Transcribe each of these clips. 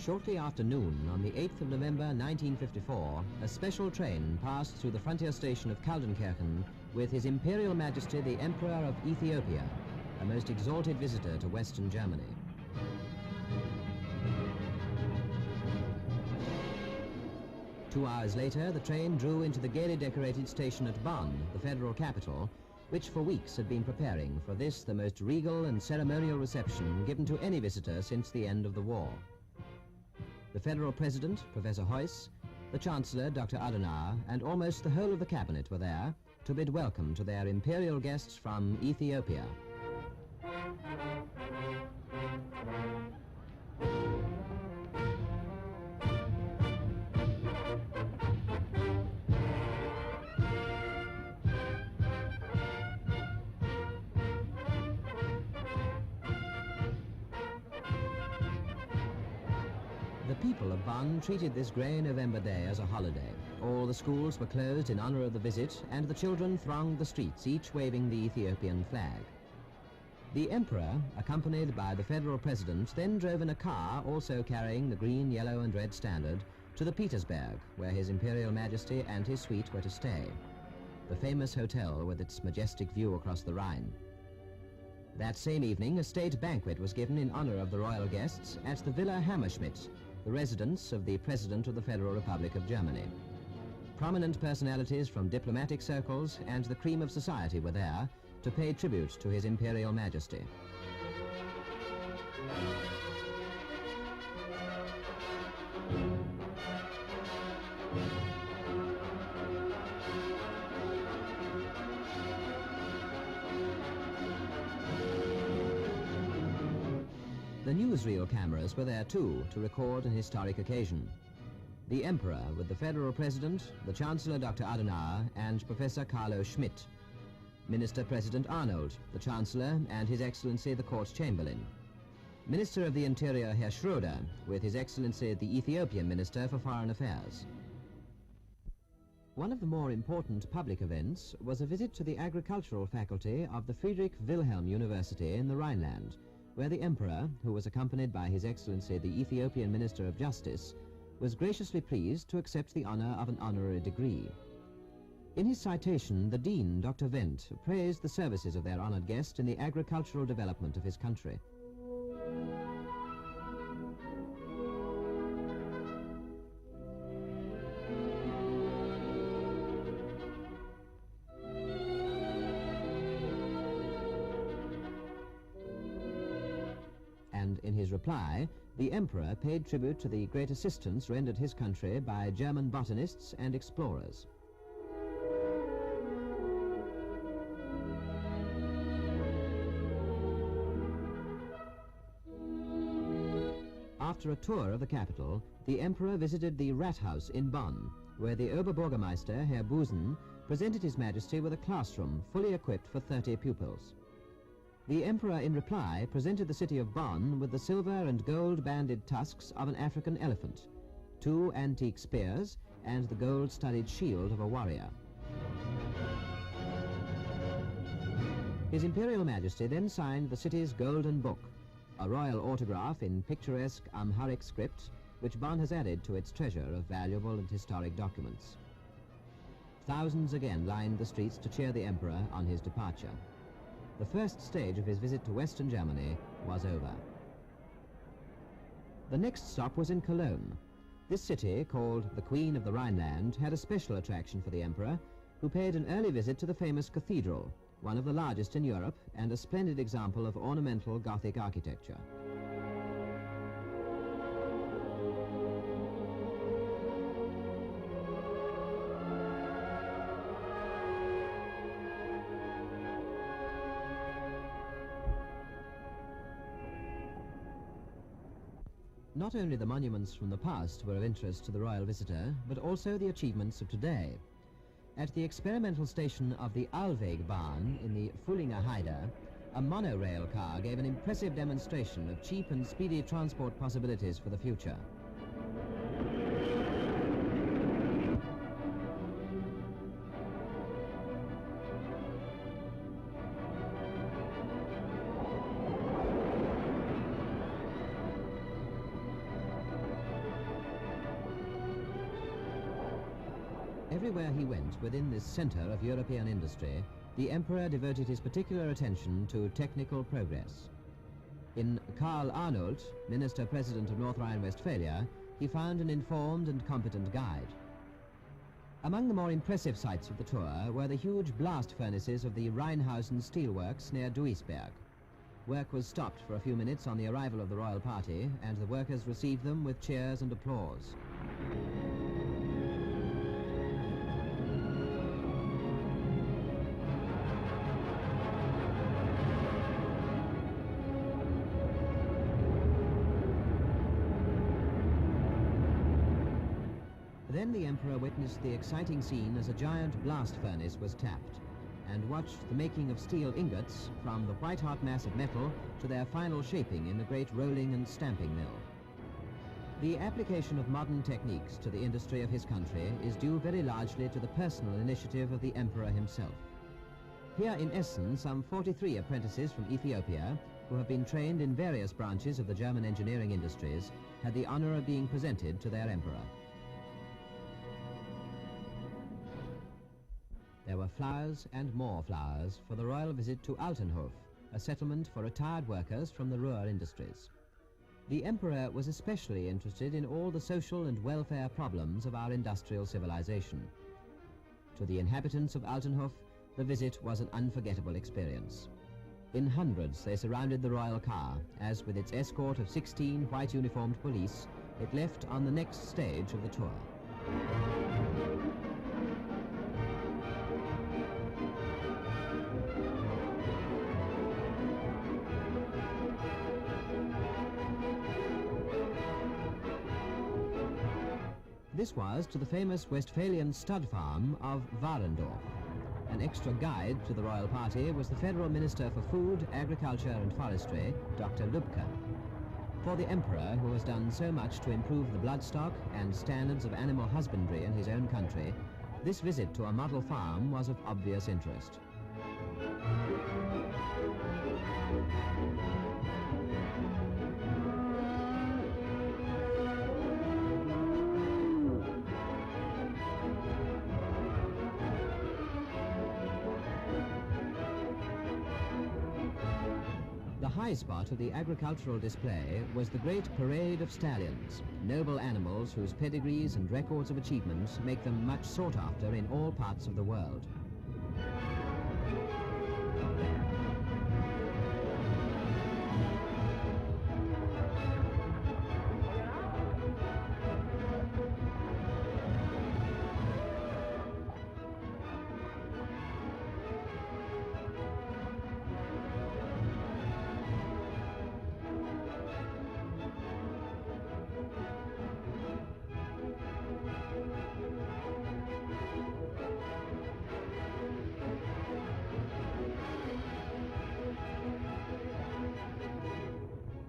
Shortly after noon on the 8th of November 1954, a special train passed through the frontier station of Kaldenkirchen with His Imperial Majesty the Emperor of Ethiopia, a most exalted visitor to Western Germany. Two hours later, the train drew into the gaily decorated station at Bonn, the federal capital, which for weeks had been preparing for this, the most regal and ceremonial reception given to any visitor since the end of the war. The federal president, Professor Heuss, the chancellor, Dr. Adenauer, and almost the whole of the cabinet were there to bid welcome to their imperial guests from Ethiopia. The people of Bonn treated this grey November day as a holiday. All the schools were closed in honor of the visit, and the children thronged the streets, each waving the Ethiopian flag. The emperor, accompanied by the federal president, then drove in a car, also carrying the green, yellow and red standard, to the Petersberg, where His Imperial Majesty and his suite were to stay, the famous hotel with its majestic view across the Rhine. That same evening, a state banquet was given in honor of the royal guests at the Villa Hammerschmidt, the residence of the President of the Federal Republic of Germany. Prominent personalities from diplomatic circles and the cream of society were there to pay tribute to His Imperial Majesty. The newsreel cameras were there too to record an historic occasion. The Emperor with the Federal President, the Chancellor Dr. Adenauer and Professor Carlo Schmidt. Minister President Arnold, the Chancellor and His Excellency the Court Chamberlain. Minister of the Interior Herr Schroeder with His Excellency the Ethiopian Minister for Foreign Affairs. One of the more important public events was a visit to the agricultural faculty of the Friedrich Wilhelm University in the Rhineland, where the Emperor, who was accompanied by His Excellency the Ethiopian Minister of Justice, was graciously pleased to accept the honor of an honorary degree. In his citation, the Dean, Dr. Wendt, praised the services of their honored guest in the agricultural development of his country. And in his reply, the Emperor paid tribute to the great assistance rendered his country by German botanists and explorers. After a tour of the capital, the Emperor visited the Rathaus in Bonn, where the Oberbürgermeister, Herr Busen, presented His Majesty with a classroom fully equipped for 30 pupils. The Emperor, in reply, presented the city of Bonn with the silver and gold-banded tusks of an African elephant, 2 antique spears, and the gold-studded shield of a warrior. His Imperial Majesty then signed the city's Golden Book, a royal autograph in picturesque Amharic script, which Bonn has added to its treasure of valuable and historic documents. Thousands again lined the streets to cheer the Emperor on his departure. The first stage of his visit to Western Germany was over. The next stop was in Cologne. This city, called the Queen of the Rhineland, had a special attraction for the Emperor, who paid an early visit to the famous cathedral, one of the largest in Europe and a splendid example of ornamental Gothic architecture. Not only the monuments from the past were of interest to the royal visitor, but also the achievements of today. At the experimental station of the Alwegbahn in the Fullinger Heide, a monorail car gave an impressive demonstration of cheap and speedy transport possibilities for the future. Everywhere he went within this center of European industry, the emperor devoted his particular attention to technical progress. In Karl Arnold, Minister-President of North Rhine-Westphalia, he found an informed and competent guide. Among the more impressive sights of the tour were the huge blast furnaces of the Rheinhausen steelworks near Duisberg. Work was stopped for a few minutes on the arrival of the royal party, and the workers received them with cheers and applause. Then the emperor witnessed the exciting scene as a giant blast furnace was tapped, and watched the making of steel ingots from the white-hot mass of metal to their final shaping in the great rolling and stamping mill. The application of modern techniques to the industry of his country is due very largely to the personal initiative of the emperor himself. Here in Essen, some 43 apprentices from Ethiopia, who have been trained in various branches of the German engineering industries, had the honor of being presented to their emperor. There were flowers and more flowers for the royal visit to Altenhof, a settlement for retired workers from the Ruhr industries. The emperor was especially interested in all the social and welfare problems of our industrial civilization. To the inhabitants of Altenhof, the visit was an unforgettable experience. In hundreds they surrounded the royal car, as with its escort of 16 white uniformed police, it left on the next stage of the tour. This was to the famous Westphalian stud farm of Warendorf. An extra guide to the royal party was the Federal Minister for Food, Agriculture and Forestry, Dr. Lübke. For the emperor, who has done so much to improve the bloodstock and standards of animal husbandry in his own country, this visit to a model farm was of obvious interest. The high spot of the agricultural display was the great parade of stallions, noble animals whose pedigrees and records of achievement make them much sought after in all parts of the world.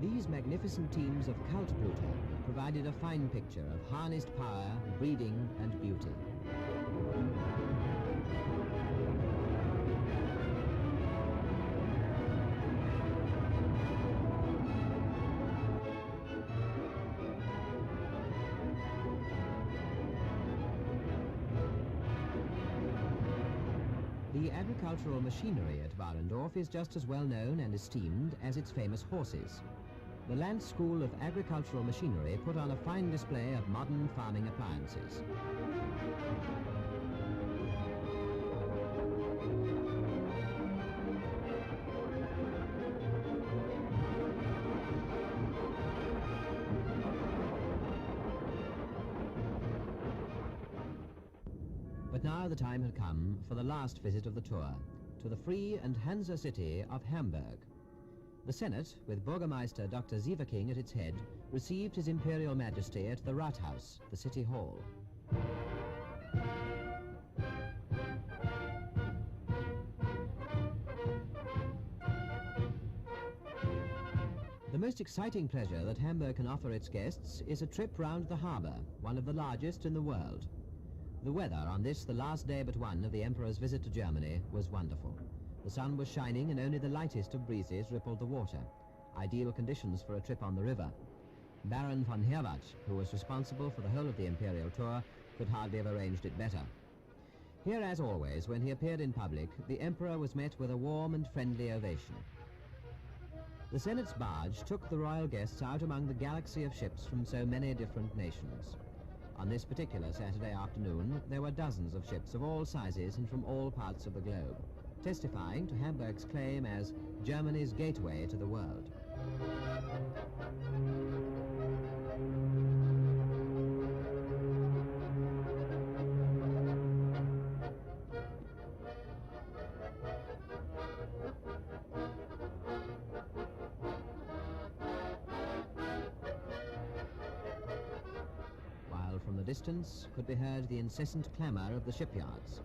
These magnificent teams of Kaltblüter provided a fine picture of harnessed power, breeding and beauty. The agricultural machinery at Warendorf is just as well known and esteemed as its famous horses. The Land School of Agricultural Machinery put on a fine display of modern farming appliances. But now the time had come for the last visit of the tour, to the free and Hansa city of Hamburg. The Senate, with Burgermeister Dr. Sieverking at its head, received His Imperial Majesty at the Rathaus, the city hall. The most exciting pleasure that Hamburg can offer its guests is a trip round the harbour, one of the largest in the world. The weather on this, the last day but one of the Emperor's visit to Germany, was wonderful. The sun was shining and only the lightest of breezes rippled the water. Ideal conditions for a trip on the river. Baron von Herwarth, who was responsible for the whole of the imperial tour, could hardly have arranged it better. Here, as always, when he appeared in public, the Emperor was met with a warm and friendly ovation. The Senate's barge took the royal guests out among the galaxy of ships from so many different nations. On this particular Saturday afternoon, there were dozens of ships of all sizes and from all parts of the globe, testifying to Hamburg's claim as Germany's gateway to the world. While from the distance could be heard the incessant clamour of the shipyards.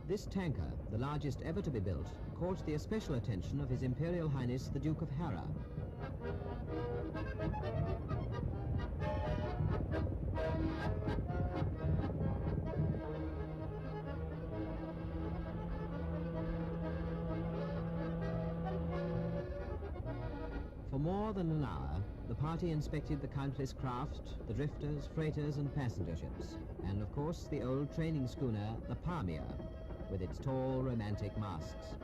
This tanker, the largest ever to be built, caught the especial attention of His Imperial Highness the Duke of Hara. For more than an hour, the party inspected the countless craft, the drifters, freighters and passenger ships, and of course the old training schooner, the Pamir, with its tall, romantic masts.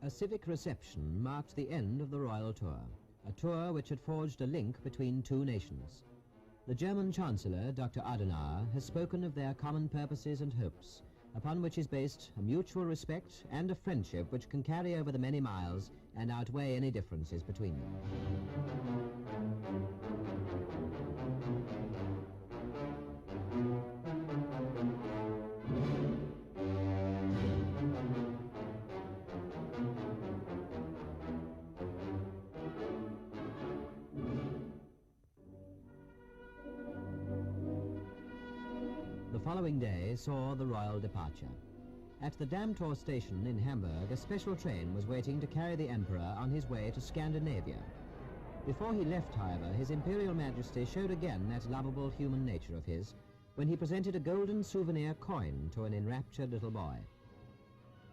A civic reception marked the end of the royal tour, a tour which had forged a link between two nations. The German Chancellor, Dr. Adenauer, has spoken of their common purposes and hopes, upon which is based a mutual respect and a friendship which can carry over the many miles and outweigh any differences between them. The following day saw the royal departure. At the Dammtor station in Hamburg, a special train was waiting to carry the Emperor on his way to Scandinavia. Before he left, however, His Imperial Majesty showed again that lovable human nature of his when he presented a golden souvenir coin to an enraptured little boy.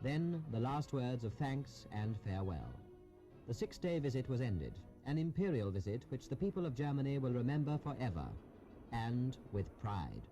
Then the last words of thanks and farewell. The 6-day visit was ended, an imperial visit which the people of Germany will remember forever, and with pride.